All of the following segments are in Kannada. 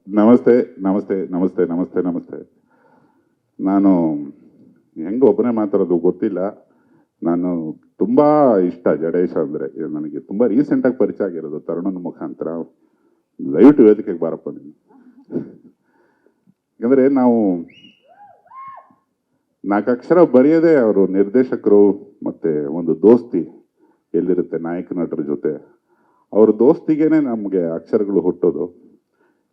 ನಮಸ್ತೆ ನಮಸ್ತೆ ನಮಸ್ತೆ ನಮಸ್ತೆ ನಮಸ್ತೆ. ನಾನು ಹೆಂಗೆ ಒಬ್ಬನೇ ಮಾತಾಡೋದು ಗೊತ್ತಿಲ್ಲ. ನಾನು ತುಂಬ ಇಷ್ಟ ಜಡೇಶ ಅಂದರೆ. ನನಗೆ ತುಂಬ ರೀಸೆಂಟಾಗಿ ಪರಿಚಯ ಆಗಿರೋದು ತರುಣನ ಮುಖಾಂತರ. ದಯವಿಟ್ಟು ವೇದಿಕೆಗೆ ಬಾರಪ್ಪ ನೀನು. ಯಾಕಂದರೆ ನಾವು 4 ಅಕ್ಷರ ಬರೆಯೋದೇ ಅವರು ನಿರ್ದೇಶಕರು ಮತ್ತು ಒಂದು ದೋಸ್ತಿ ಎಲ್ಲಿರುತ್ತೆ ನಾಯಕ ನಟರ ಜೊತೆ, ಅವ್ರ ದೋಸ್ತಿಗೇನೆ ನಮಗೆ ಅಕ್ಷರಗಳು ಹುಟ್ಟೋದು.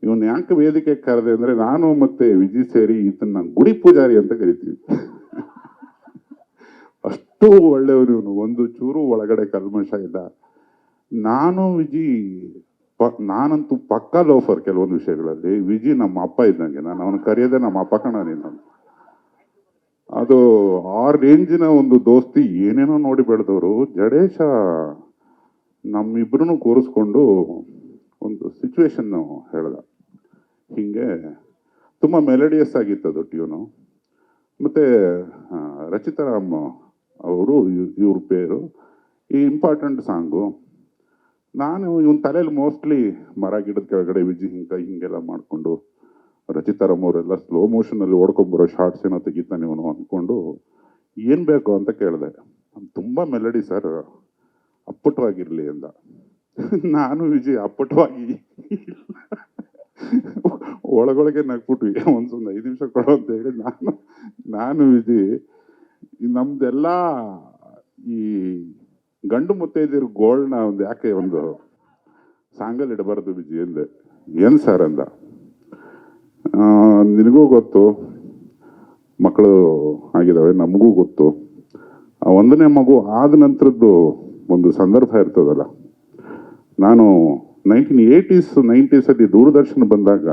ಇವನ್ ಯಾಕೆ ವೇದಿಕೆ ಕರೆದೆ ಅಂದ್ರೆ, ನಾನು ಮತ್ತೆ ವಿಜಿ ಸೇರಿ ಇದನ್ನ ಗುಡಿ ಪೂಜಾರಿ ಅಂತ ಕರಿತೀವಿ. ಅಷ್ಟು ಒಳ್ಳೆಯವರು ಇವನು, ಒಂದು ಚೂರು ಒಳಗಡೆ ಕಲ್ಮಶ ಇಲ್ಲ. ನಾನು ವಿಜಿ ನಾನಂತೂ ಪಕ್ಕಾ ಲೋಫರ್ ಕೆಲವೊಂದು ವಿಷಯಗಳಲ್ಲಿ. ವಿಜಿ ನಮ್ಮ ಅಪ್ಪ ಇದ್ದಂಗೆ, ನಾನು ಅವನು ಕರೆಯೋದೇ ನಮ್ಮ ಅಪ್ಪ ಕಣ ನೀನು. ಅದು ಆ ರೇಂಜಿನ ಒಂದು ದೋಸ್ತಿ. ಏನೇನೋ ನೋಡಿ ಬೆಳೆದವರು. ಜಡೇಶ ನಮ್ಮಿಬ್ರು ಕೂರಿಸ್ಕೊಂಡು ಒಂದು ಸಿಚುವೇಶನ್ ಹೇಳ್ದ. ಹೀಗೆ ತುಂಬ ಮೆಲಡಿಯಸ್ ಆಗಿತ್ತು ಅದು ಟ್ಯೂನು. ಮತ್ತು ರಚಿತಾರಾಮ್ ಅವರು ಇವ್ರ ಪೇರು, ಈ ಇಂಪಾರ್ಟೆಂಟ್ ಸಾಂಗು. ನಾನು ಇವನ್ ತಲೆಯಲ್ಲಿ ಮೋಸ್ಟ್ಲಿ ಮರ ಗಿಡದ ಕೆಳಗಡೆ ವಿಜಿ ಹಿಂಗೆಲ್ಲ ಮಾಡಿಕೊಂಡು ರಚಿತಾರಾಮ್ ಅವರೆಲ್ಲ ಸ್ಲೋ ಮೋಷನಲ್ಲಿ ಓಡ್ಕೊಂಬರೋ ಶಾರ್ಟ್ಸ್ ಏನೋ ತೆಗಿತಾನೆ ಇವನು ಅಂದ್ಕೊಂಡು ಏನು ಬೇಕು ಅಂತ ಕೇಳಿದೆ. ತುಂಬ ಮೆಲಡಿ ಸರ್, ಅಪ್ಪಟವಾಗಿರಲಿ ಅಂದ. ನಾನು ವಿಜಿ ಅಪ್ಪಟವಾಗಿ ಒಳಗೊಳಗೆ ನಗ್ಬಿಟ್ವಿ. ಒಂದು 5 ನಿಮಿಷ ಕೊಡೋ ಅಂತ ಹೇಳಿ ನಾನು ವಿಜಿ ನಮ್ದೆಲ್ಲ ಈ ಗಂಡು ಮುತ್ತೈದಿರು ಗೋಲ್ಡ್ನ ಒಂದು ಯಾಕೆ ಒಂದು ಸಾಂಗಲ್ಲಿ ಇಡಬಾರ್ದು ವಿಜಿ ಅಂದೆ. ಏನು ಸರ್ ಅಂದ. ನಿನಗೂ ಗೊತ್ತು ಮಕ್ಕಳು ಆಗಿದ್ದಾವೆ, ನಮಗೂ ಗೊತ್ತು. ಆ 1ನೇ ಮಗು ಆದ ನಂತರದ್ದು ಒಂದು ಸಂದರ್ಭ ಇರ್ತದಲ್ಲ. ನಾನು 1980s 90s ದೂರದರ್ಶನ ಬಂದಾಗ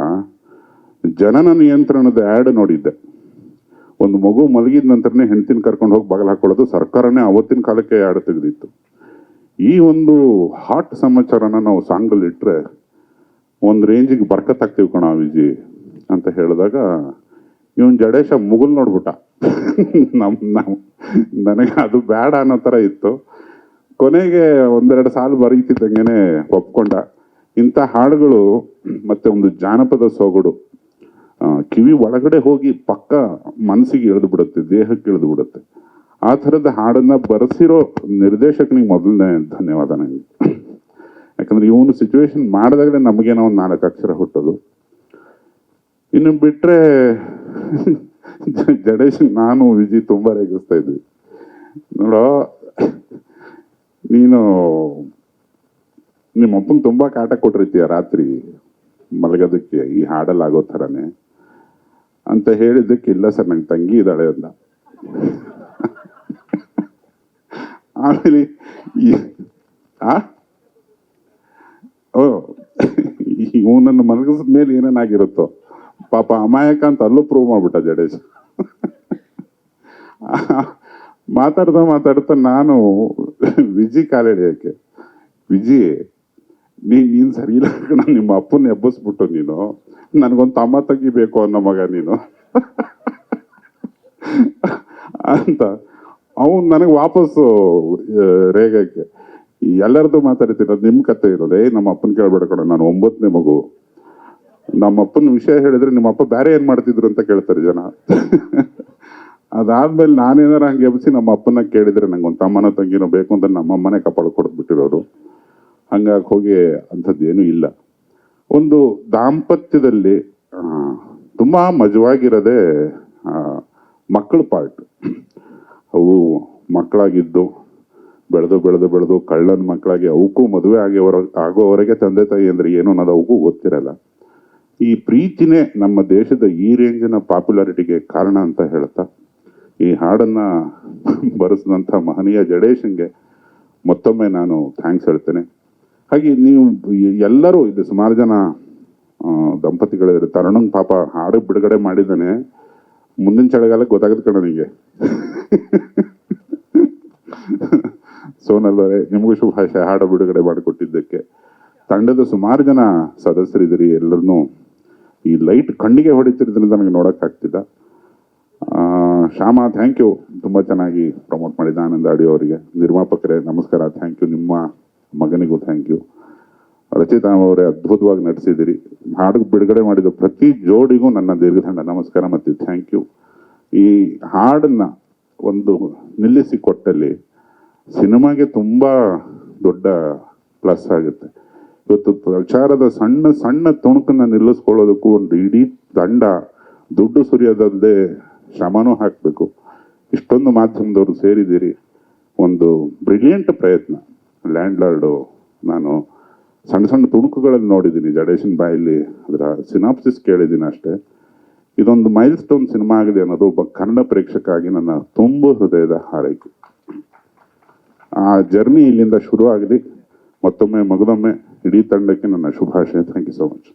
ಜನನ ನಿಯಂತ್ರಣದ ಆ್ಯಡ್ ನೋಡಿದ್ದೆ. ಒಂದು ಮಗು ಮಲಗಿದ ನಂತರನೇ ಹೆಂಡತಿನ ಕರ್ಕೊಂಡು ಹೋಗಿ ಬಾಗಿಲು ಹಾಕೊಳ್ಳೋದು. ಸರ್ಕಾರನೇ ಅವತ್ತಿನ ಕಾಲಕ್ಕೆ ಆ್ಯಡ್ ತೆಗೆದಿತ್ತು. ಈ ಒಂದು ಹಾಟ್ ಸಮಾಚಾರನ ನಾವು ಸಾಂಗಲ್ಲಿ ಇಟ್ಟರೆ ಒಂದು ರೇಂಜಿಗೆ ಬರ್ಕತ್ತಾಗ್ತೀವಿ ಕಣ ವಿಜಿ ಅಂತ ಹೇಳಿದಾಗ ಇವನ್ ಜಡೇಶ ಮುಗುಲ್ ನೋಡ್ಬಿಟ್ಟ. ನನಗೆ ಅದು ಬೇಡ ಅನ್ನೋ ಥರ ಇತ್ತು. ಕೊನೆಗೆ 1-2 ಸಾಲು ಬರೀತಿದ್ದಂಗೆನೆ ಒಪ್ಕೊಂಡ. ಇಂಥ ಹಾಡುಗಳು ಮತ್ತೆ ಒಂದು ಜಾನಪದ ಸೊಗಡು ಕಿವಿ ಒಳಗಡೆ ಹೋಗಿ ಪಕ್ಕ ಮನಸ್ಸಿಗೆ ಇಳಿದು ಬಿಡುತ್ತೆ, ದೇಹಕ್ಕೆ ಇಳಿದು ಬಿಡುತ್ತೆ. ಆ ಥರದ ಹಾಡನ್ನ ಬರೆಸಿರೋ ನಿರ್ದೇಶಕನಿಗೆ ಮೊದಲನೇ ಧನ್ಯವಾದ ನನಗೆ. ಯಾಕಂದ್ರೆ ಇವನು ಸಿಚುವೇಶನ್ ಮಾಡಿದಾಗಲೇ ನಮಗೇನೋ ಒಂದು 4 ಅಕ್ಷರ ಹುಟ್ಟೋದು. ಇನ್ನು ಬಿಟ್ರೆ ಜಡೇಶ್ ನಾನು ವಿಜಿ ತುಂಬಾ ರೇಗಿಸ್ತಾ ಇದ್ವಿ. ನೋಡೋ, ನೀನು ನಿಮ್ಮ ಅಪ್ಪನ ತುಂಬಾ ಕಾಟ ಕೊಟ್ಟಿರ್ತೀಯ ರಾತ್ರಿ ಮಲಗೋದಕ್ಕೆ ಈ ಹಾಡಲ್ಲಾಗೋ ಥರನೇ ಅಂತ ಹೇಳಿದ್ದಕ್ಕೆ, ಇಲ್ಲ ಸರ್ ನಂಗೆ ತಂಗಿ ಇದ್ದಾಳೆ ಅಂದ. ಆಮೇಲೆ ಇವನನ್ನು ಮಲಗಿಸಿದ ಮೇಲೆ ಏನೇನಾಗಿರುತ್ತೋ ಪಾಪ ಅಮಾಯಕ ಅಂತ ಅಲ್ಲೂ ಪ್ರೂವ್ ಮಾಡ್ಬಿಟ್ಟ ಜಡೇಶ್. ಮಾತಾಡ್ತಾ ನಾನು ವಿಜಿ ಕಾಲೆಳೆಯಕ್ಕೆ, ವಿಜಿ ನೀನ್ ಸರಿ ಇಲ್ಲ ಕಣ, ನಿಮ್ಮ ಅಪ್ಪನ ಎಬ್ಬಿಸ್ಬಿಟ್ಟು ನೀನು ನನಗೊಂದು ತಮ್ಮ ತೆಗಿಬೇಕು ಅನ್ನೋ ಮಗ ನೀನು ಅಂತ ಅವನು ನನಗೆ ವಾಪಸ್ಸು ರೇಗಕ್ಕೆ. ಎಲ್ಲರದ್ದು ಮಾತಾಡ್ತಿರೋದು ನಿಮ್ಮ ಕತೆ ಇರೋದೇ. ನಮ್ಮ ಅಪ್ಪನ ಕೇಳ್ಬೇಡ ಕಣ, ನಾನು 9ನೇ ಮಗು. ನಮ್ಮ ಅಪ್ಪನ ವಿಷಯ ಹೇಳಿದ್ರೆ ನಿಮ್ಮ ಅಪ್ಪ ಬೇರೆ ಏನ್ ಮಾಡ್ತಿದ್ರು ಅಂತ ಕೇಳ್ತಾರೆ ಜನ. ಅದಾದ್ಮೇಲೆ ನಾನೇನಾರ ಹಂಗೆ ಎಬ್ಬಿಸಿ ನಮ್ಮ ಅಪ್ಪನ ಕೇಳಿದ್ರೆ ನಂಗೊಂದು ತಮ್ಮನ ತಂಗಿನೋ ಬೇಕು ಅಂತ ನಮ್ಮ ಅಮ್ಮನೇ ಕಪಾಳು ಕೊಡ್ಬಿಟ್ಟಿರೋರು. ಹಂಗಾಗಿ ಹೋಗಿ ಅಂಥದ್ದೇನೂ ಇಲ್ಲ. ಒಂದು ದಾಂಪತ್ಯದಲ್ಲಿ ತುಂಬಾ ಮಜವಾಗಿರೋದೇ ಮಕ್ಕಳ ಪಾರ್ಟ್. ಅವು ಮಕ್ಕಳಾಗಿದ್ದು ಬೆಳೆದು ಕಳ್ಳನ ಮಕ್ಕಳಾಗಿ ಅವಕ್ಕೂ ಮದುವೆ ಆಗೋವರೆಗೆ ತಂದೆ ತಾಯಿ ಅಂದ್ರೆ ಏನು ಅನ್ನೋದು ಅವಕ್ಕೂ ಗೊತ್ತಿರಲ್ಲ. ಈ ಪ್ರೀತಿನೇ ನಮ್ಮ ದೇಶದ ಈ ರೇಂಜಿನ ಪಾಪ್ಯುಲಾರಿಟಿಗೆ ಕಾರಣ ಅಂತ ಹೇಳ್ತಾ ಈ ಹಾಡನ್ನ ಬರೆಸಿದಂಥ ಮಹನೀಯ ಜಡೇಶನ್ಗೆ ಮತ್ತೊಮ್ಮೆ ನಾನು ಥ್ಯಾಂಕ್ಸ್ ಹೇಳ್ತೇನೆ. ಹಾಗೆ ನೀವು ಎಲ್ಲರೂ ಇದು ಸುಮಾರು ಜನ ದಂಪತಿಗಳಿದ್ರೆ. ತರುಣನ್ ಪಾಪ ಹಾಡು ಬಿಡುಗಡೆ ಮಾಡಿದ್ದಾನೆ, ಮುಂದಿನ ಚಳಿಗಾಲಕ್ಕೆ ಗೊತ್ತಾಗದ ಕಣ ನನಗೆ. ಸೋನಲ್ ಅವರೇ, ನಿಮಗೂ ಶುಭಾಶಯ ಹಾಡು ಬಿಡುಗಡೆ ಮಾಡಿಕೊಟ್ಟಿದ್ದಕ್ಕೆ. ತಂಡದ ಸುಮಾರು ಜನ ಸದಸ್ಯರಿದ್ದೀರಿ. ಎಲ್ಲರನ್ನೂ ಈ ಲೈಟ್ ಕಣ್ಣಿಗೆ ಹೊಡಿತಿರೋದ್ರಿಂದ ನನಗೆ ನೋಡೋಕ್ಕಾಗ್ತಿದ್ದ. ಶ್ಯಾಮ ಥ್ಯಾಂಕ್ ಯು, ತುಂಬ ಚೆನ್ನಾಗಿ ಪ್ರಮೋಟ್ ಮಾಡಿದ. ಆನಂದ ಆಡಿಯೋ ಅವರಿಗೆ, ನಿರ್ಮಾಪಕರೇ ನಮಸ್ಕಾರ, ಥ್ಯಾಂಕ್ ಯು. ನಿಮ್ಮ ಮಗನಿಗೂ ಥ್ಯಾಂಕ್ ಯು. ರಚಿತಾ ಅವರೇ ಅದ್ಭುತವಾಗಿ ನಡೆಸಿದಿರಿ. ಹಾಡು ಬಿಡುಗಡೆ ಮಾಡಿದ ಪ್ರತಿ ಜೋಡಿಗೂ ನನ್ನ ದೀರ್ಘದಂಡ ನಮಸ್ಕಾರ ಮತ್ತು ಥ್ಯಾಂಕ್ ಯು. ಈ ಹಾಡನ್ನ ಒಂದು ನಿಲ್ಲಿಸಿ ಕೊಟ್ಟಲ್ಲಿ ಸಿನಿಮಾಗೆ ತುಂಬಾ ದೊಡ್ಡ ಪ್ಲಸ್ ಆಗುತ್ತೆ. ಇವತ್ತು ಪ್ರಚಾರದ ಸಣ್ಣ ಸಣ್ಣ ತುಣುಕನ್ನ ನಿಲ್ಲಿಸ್ಕೊಳ್ಳೋದಕ್ಕೂ ಒಂದು ಇಡೀ ತಂಡ ದುಡ್ಡು ಸುರಿಯೋದಲ್ಲದೆ ಶ್ರಮನೂ ಹಾಕಬೇಕು. ಇಷ್ಟೊಂದು ಮಾಧ್ಯಮದವರು ಸೇರಿದ್ದೀರಿ. ಒಂದು ಬ್ರಿಲಿಯಂಟ್ ಪ್ರಯತ್ನ. ಲ್ಯಾಂಡ್ ಲಾರ್ಡು ನಾನು ಸಣ್ಣ ಸಣ್ಣ ತುಣುಕುಗಳಲ್ಲಿ ನೋಡಿದ್ದೀನಿ, ಜಡೇಶನ್ ಬಾಯಲ್ಲಿ ಅದರ ಸಿನಾಪ್ಸಿಸ್ ಕೇಳಿದ್ದೀನಿ ಅಷ್ಟೇ. ಇದೊಂದು ಮೈಲ್ ಸ್ಟೋನ್ ಸಿನಿಮಾ ಆಗಿದೆ ಅನ್ನೋದು ಒಬ್ಬ ಕನ್ನಡ ಪ್ರೇಕ್ಷಕ ಆಗಿ ನನ್ನ ತುಂಬ ಹೃದಯದ ಹಾರೈಕೆ. ಆ ಜರ್ನಿ ಇಲ್ಲಿಂದ ಶುರು ಆಗಲಿ. ಮತ್ತೊಮ್ಮೆ ಮಗದೊಮ್ಮೆ ಇಡೀ ತಂಡಕ್ಕೆ ನನ್ನ ಶುಭಾಶಯ. Thank you so much.